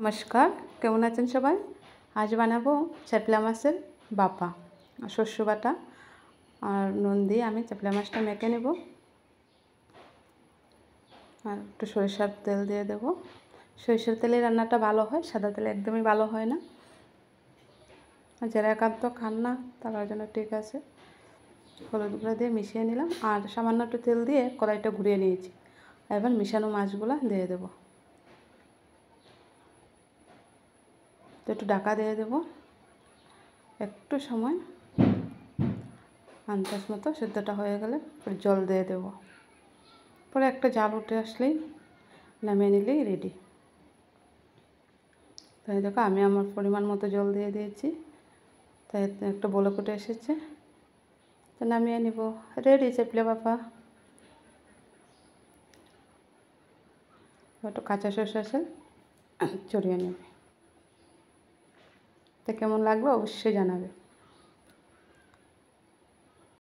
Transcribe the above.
নমস্কার, কেমন আছেন সবাই? আজ বানাবো চাপলা মাছের বাপা। শস্য বাটা আর নুন দিয়ে আমি চাপলা মাছটা মেখে নেব। আর একটু সরিষার তেল দিয়ে দেব। সরিষার তেলে রান্নাটা ভালো হয়, সাদা তেলে একদমই ভালো হয় না। আর যারা একান্ত খান না তার জন্য ঠিক আছে। হলুদ গুঁড়ো দিয়ে মিশিয়ে নিলাম আর সামান্য একটু তেল দিয়ে কড়াইটা ঘুরিয়ে নিয়েছি। এবার মিশানো মাছগুলো দিয়ে দেবো। একটু ঢাকা দিয়ে দেবো, একটু সময় আন্দাজ মতো সেদ্ধটা হয়ে গেলে জল দিয়ে দেবো। পরে একটা জাল উঠে আসলেই নামিয়ে নিলেই রেডি। তাই দেখো আমি আমার পরিমাণ মতো জল দিয়ে দিয়েছি, তাই একটা বলক উঠে এসেছে। তো নামিয়ে নিব, রেডি চাপলা বাপা। একটু কাঁচা সরষে ছড়িয়ে নেবে। তো কেমন লাগলো অবশ্যই জানাবে।